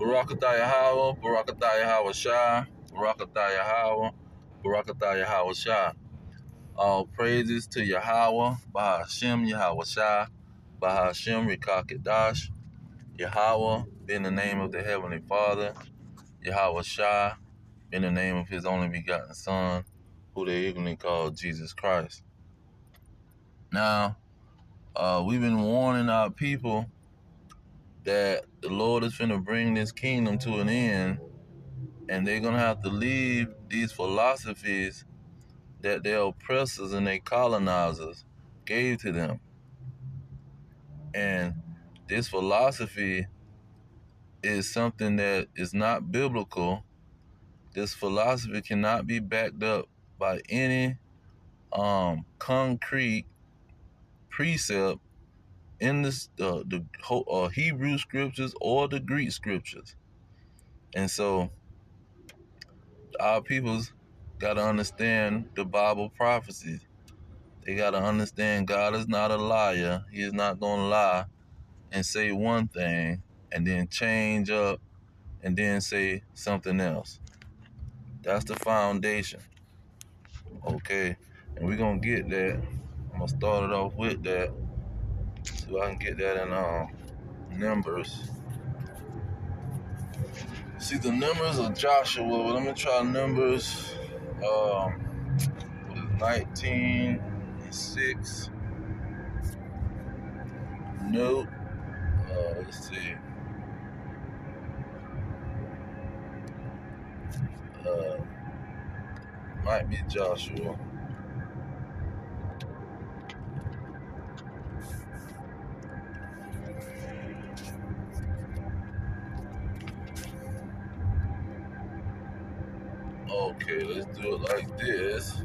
Barakatah Yahweh, Barakatah Yahweh Shah, Barakatah Yahweh, Barakatah Yahweh Shah. All praises to Yahweh, Bahashem Yahweh Shah, Bahashem Rikakidash, Yahweh, in the name of the Heavenly Father, Yahweh Shah, in the name of His only begotten Son, who they ignorantly call Jesus Christ. Now, we've been warning our people that the Lord is finna bring this kingdom to an end, and they're gonna have to leave these philosophies that their oppressors and their colonizers gave to them. And this philosophy is something that is not biblical. This philosophy cannot be backed up by any concrete precept in the Hebrew scriptures or the Greek scriptures. And so our people's got to understand the Bible prophecies. They got to understand God is not a liar. He is not going to lie and say one thing and then change up and then say something else. That's the foundation. Okay? And we're going to get that. I'm going to start it off with that so I can get that in Numbers. See, the Numbers of Joshua, but let me try Numbers 19:6. Nope. Let's see. Might be Joshua. Okay, let's do it like this.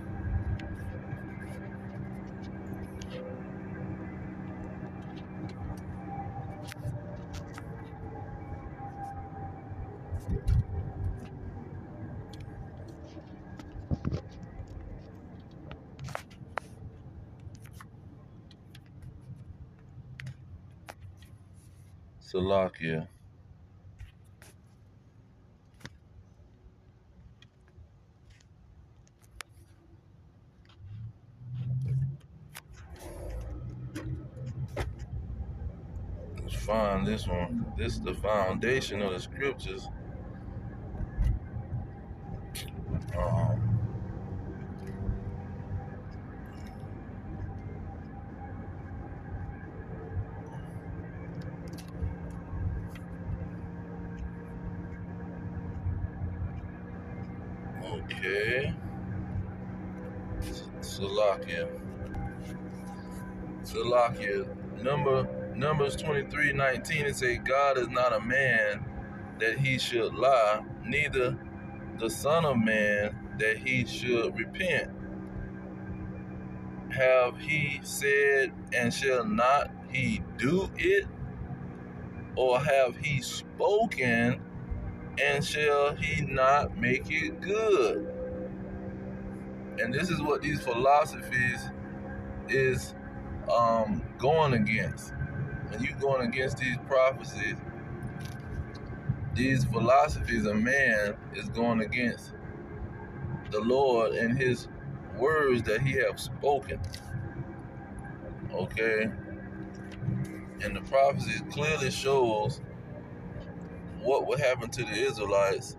Salakia. Let's find this one. This is the foundation of the scriptures. Okay. Salakia. Numbers 23:19, it say, God is not a man that he should lie, neither the Son of Man that he should repent. Have he said, and shall not he do it? Or have he spoken, and shall he not make it good? And this is what these philosophies is going against. When you going against these prophecies, these philosophies of man is going against the Lord and his words that he have spoken. Okay? And the prophecy clearly shows what would happen to the Israelites,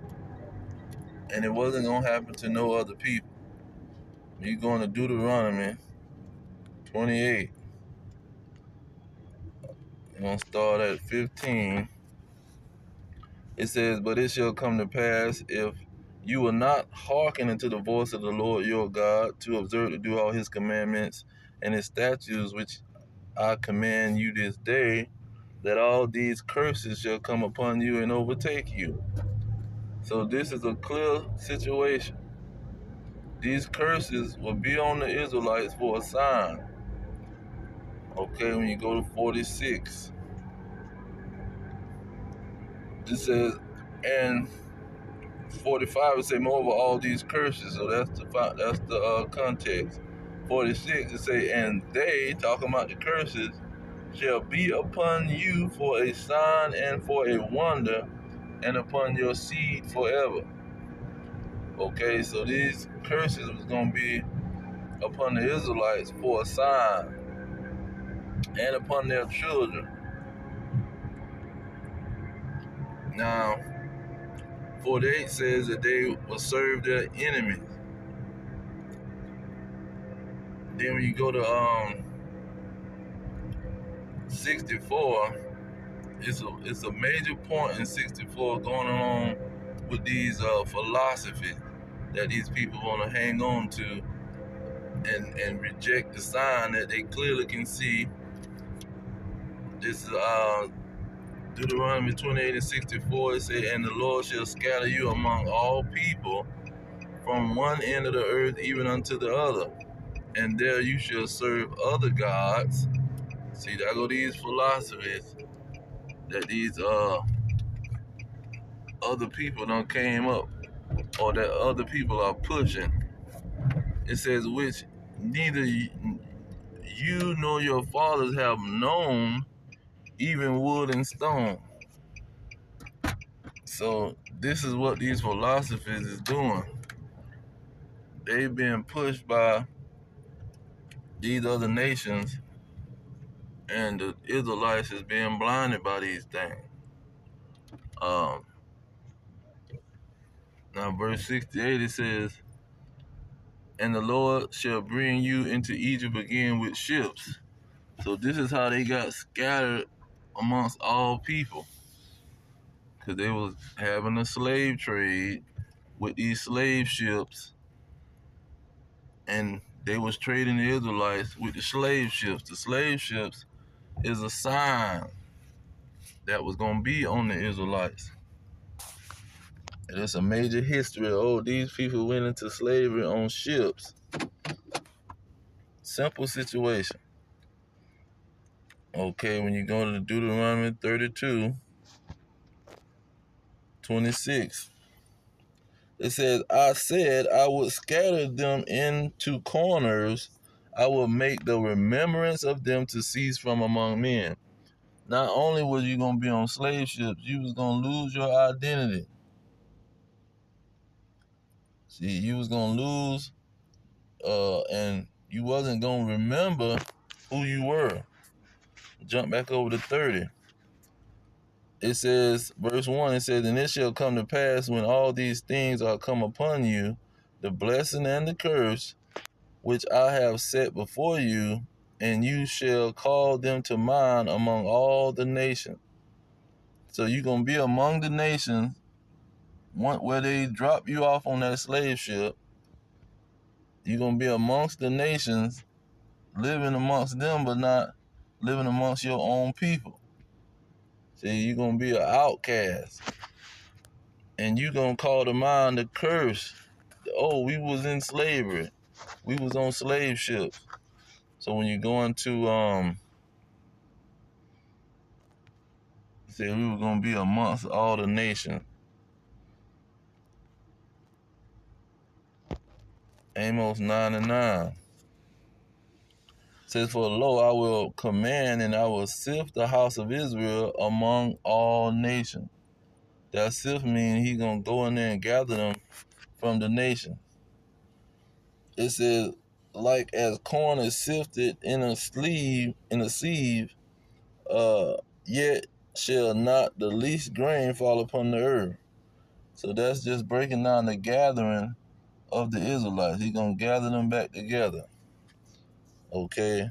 and it wasn't going to happen to no other people. When you going to Deuteronomy 28, you're going to start at 15. It says, but it shall come to pass, if you will not hearken unto the voice of the Lord your God, to observe to do all his commandments and his statutes, which I command you this day, that all these curses shall come upon you and overtake you. So this is a clear situation. These curses will be on the Israelites for a sign. Okay, when you go to 46, it says, and 45 it say, moreover all these curses. So that's the context. 46 it say, and they, talking about the curses, shall be upon you for a sign and for a wonder, and upon your seed forever. Okay, so these curses was going to be upon the Israelites for a sign, and upon their children. Now, 48 says that they will serve their enemies. Then when you go to 64, it's a major point in 64 going on with these philosophies that these people want to hang on to and reject the sign that they clearly can see. This is Deuteronomy 28 and 64. It says, and the Lord shall scatter you among all people from one end of the earth even unto the other, and there you shall serve other gods. See, there go these philosophies that these other people done came up, or that other people are pushing. It says, which neither you nor your fathers have known, even wood and stone. So this is what these philosophies is doing. They've been pushed by these other nations, and the Israelites is being blinded by these things. Um, Now verse 68, it says, and the Lord shall bring you into Egypt again with ships. So this is how they got scattered amongst all people, because they was having a slave trade with these slave ships, and they was trading the Israelites with the slave ships. The slave ships is a sign that was going to be on the Israelites. And it's a major history. Oh, these people went into slavery on ships. Simple situation. Okay, when you go to Deuteronomy 32:26, it says, I said I would scatter them into corners. I will make the remembrance of them to cease from among men. Not only was you going to be on slave ships, you was going to lose your identity. See, you was going to lose, and you wasn't going to remember who you were. Jump back over to 30. It says, verse 1, it says, and it shall come to pass when all these things are come upon you, the blessing and the curse, which I have set before you, and you shall call them to mind among all the nations. So you're going to be among the nations where they drop you off on that slave ship. You're going to be amongst the nations, living amongst them, but not living amongst your own people. See, you're going to be an outcast. And you're going to call to mind the curse. Oh, we was in slavery. We was on slave ships. So when you go into, say we were going to be amongst all the nations. Amos 9:9 says, for lo, I will command and I will sift the house of Israel among all nations. That sift means he's going to go in there and gather them from the nation. It says, like as corn is sifted in a sieve, yet shall not the least grain fall upon the earth. So that's just breaking down the gathering of the Israelites. He's going to gather them back together. Okay?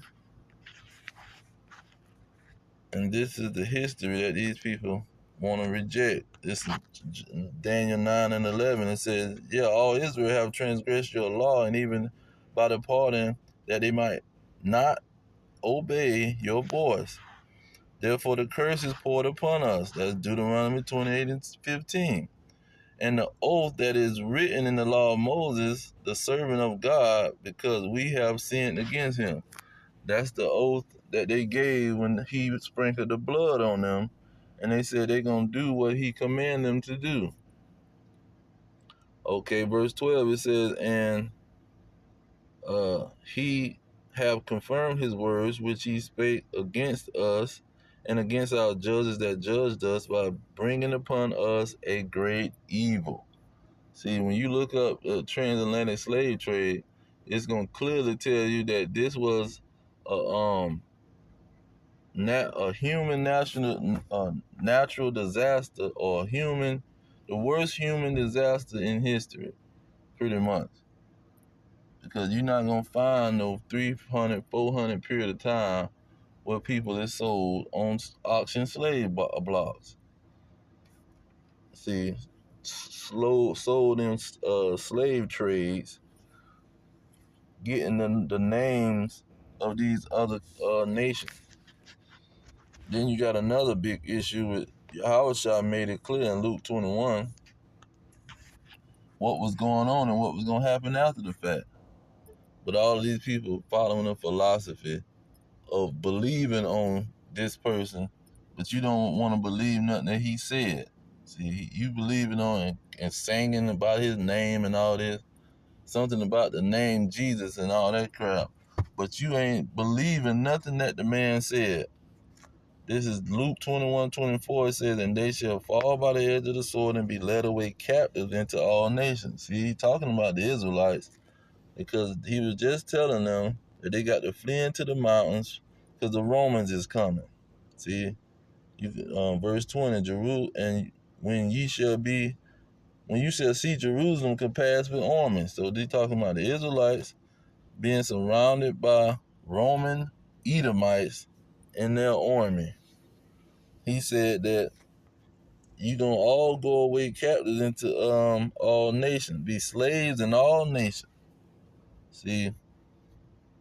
And this is the history that these people want to reject. This is Daniel 9:11. It says, yeah, all Israel have transgressed your law, and even by departing, that they might not obey your voice. Therefore the curse is poured upon us. That's Deuteronomy 28:15. And the oath that is written in the law of Moses, the servant of God, because we have sinned against him. That's the oath that they gave when he sprinkled the blood on them, and they said they're going to do what he commanded them to do. Okay, verse 12, it says, and he have confirmed his words which he spake against us, and against our judges that judged us by bringing upon us a great evil. See, when you look up the transatlantic slave trade, it's going to clearly tell you that this was a a human natural disaster, or the worst human disaster in history, pretty much. Because you're not going to find no 300, 400 period of time where people is sold on auction slave blocks. See, sold in slave trades, getting the names of these other nations. Then you got another big issue with Yahushua made it clear in Luke 21 what was going on and what was going to happen after the fact. But all of these people following a philosophy of believing on this person, but you don't want to believe nothing that he said. See, you believing on and singing about his name and all this, something about the name Jesus and all that crap, but you ain't believing nothing that the man said. This is Luke 21:24. It says, and they shall fall by the edge of the sword and be led away captive into all nations. See, he's talking about the Israelites, because he was just telling them that they got to flee into the mountains because the Romans is coming. See, verse 20, and when you shall see Jerusalem compassed with armies. So they talking about the Israelites being surrounded by Roman Edomites in their army. He said that you gonna all go away captives into all nations, be slaves in all nations. See,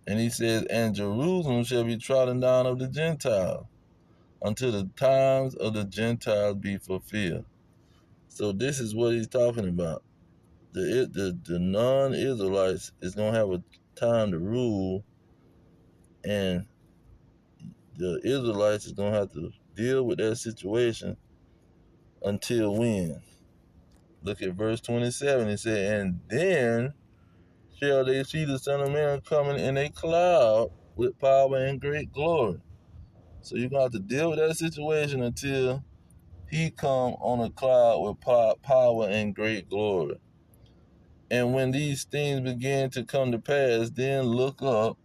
and he says, and Jerusalem shall be trodden down of the Gentiles until the times of the Gentiles be fulfilled. So this is what he's talking about. The non-Israelites is gonna have a time to rule, and the Israelites is gonna have to deal with that situation until when? Look at verse 27. It said, and then shall they see the Son of Man coming in a cloud with power and great glory. So you're going to have to deal with that situation until he come on a cloud with power and great glory. And when these things begin to come to pass, then look up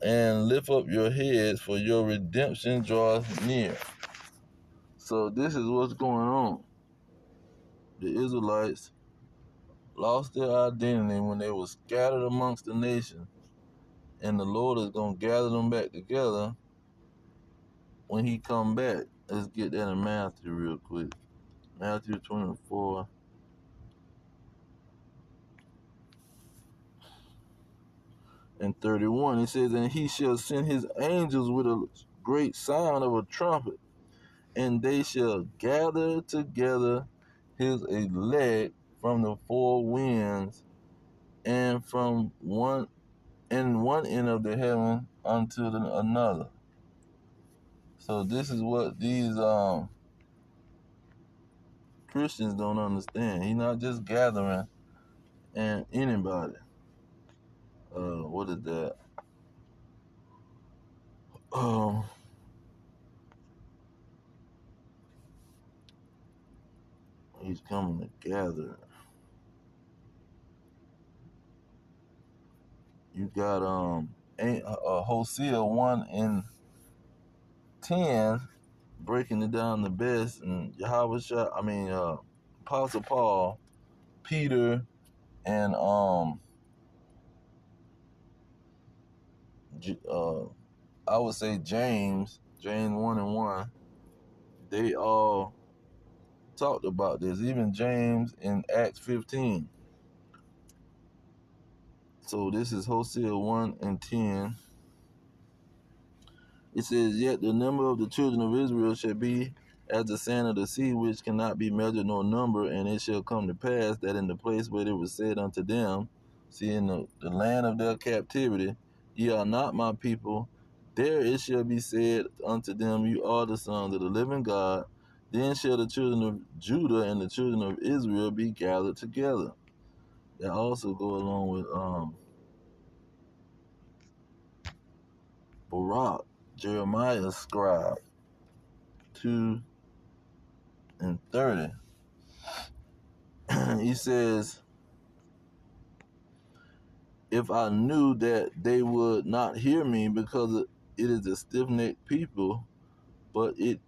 and lift up your heads, for your redemption draweth near. So this is what's going on. The Israelites lost their identity when they were scattered amongst the nations, and the Lord is going to gather them back together when he come back. Let's get that in Matthew real quick. Matthew 24. And 31, it says, and he shall send his angels with a great sound of a trumpet, and they shall gather together his elect from the four winds, and from one end of the heaven unto another. So this is what these Christians don't understand. He's not just gathering and anybody. What is that? He's coming to gather. You got Hosea 1:10 breaking it down the best, and Apostle Paul, Peter, and I would say James 1:1. They all talked about this. Even James in Acts 15. So this is Hosea 1:10. It says, yet the number of the children of Israel shall be as the sand of the sea, which cannot be measured nor numbered. And it shall come to pass that in the place where it was said unto them, see, in the land of their captivity, ye are not my people, there it shall be said unto them, you are the sons of the living God. Then shall the children of Judah and the children of Israel be gathered together. That also go along with Barak. Jeremiah scribe 2:30. He says, if I knew that they would not hear me because it is a stiff-necked people, but in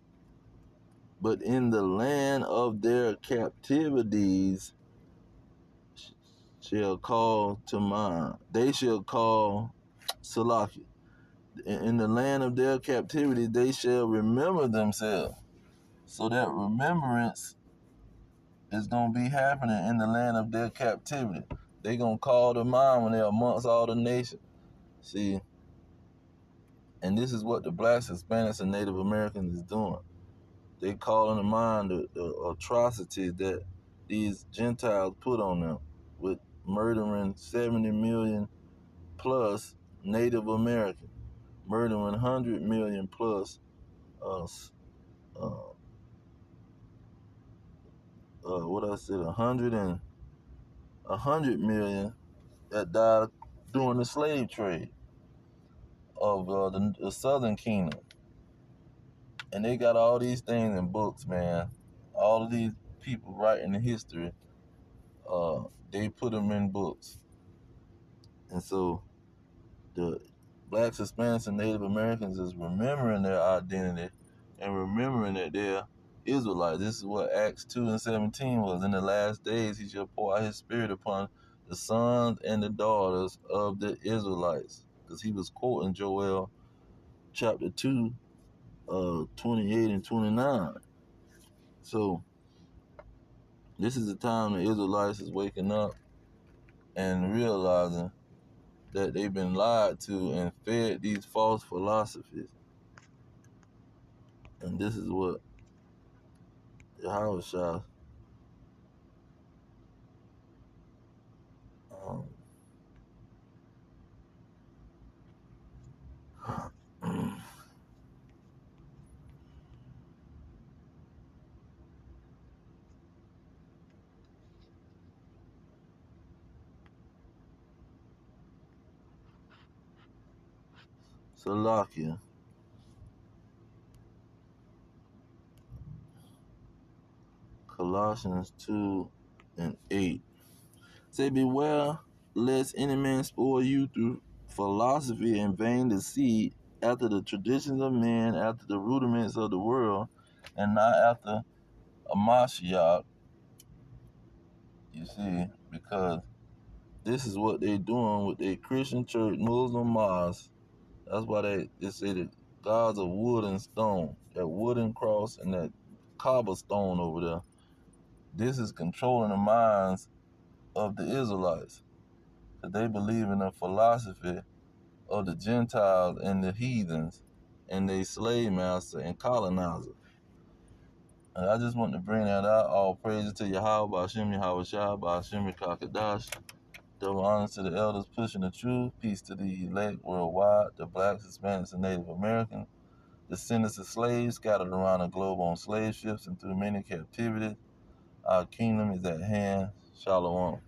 the land of their captivities shall call to mind. They shall call Salaki. In the land of their captivity, they shall remember themselves. So that remembrance is going to be happening in the land of their captivity. They're going to call to mind when they're amongst all the nations. See, and this is what the blacks, Hispanics, and Native Americans is doing. They calling to mind the atrocities that these Gentiles put on them with murdering 70 million plus Native Americans, murdering 100 million plus what I said, 100 million that died during the slave trade of the Southern Kingdom. And they got all these things in books, man. All of these people writing the history, they put them in books. And so the blacks, Hispanics, and Native Americans is remembering their identity and remembering that they're Israelites. This is what Acts 2:17 was. In the last days, he shall pour out his spirit upon the sons and the daughters of the Israelites. Because he was quoting Joel chapter 2, 28 and 29. So this is the time the Israelites is waking up and realizing that they've been lied to and fed these false philosophies. And this is what Yahushua Salakia, Colossians 2:8. Say, beware lest any man spoil you through philosophy and vain deceit, after the traditions of men, after the rudiments of the world, and not after a Mashiach. You see, because this is what they doing with their Christian church, Muslim mosques. That's why they say that God's of wood and stone, that wooden cross and that cobblestone over there. This is controlling the minds of the Israelites, because they believe in the philosophy of the Gentiles and the heathens and their slave master and colonizer. And I just want to bring that out. All praises to Yahweh, Ba'ashem Yahweh Shah, Ba'ashem Kakadash. Double honors to the elders pushing the truth. Peace to the elect worldwide, the blacks, Hispanics, and Native Americans. Descendants of slaves scattered around the globe on slave ships and through many captivities. Our kingdom is at hand. Shalom.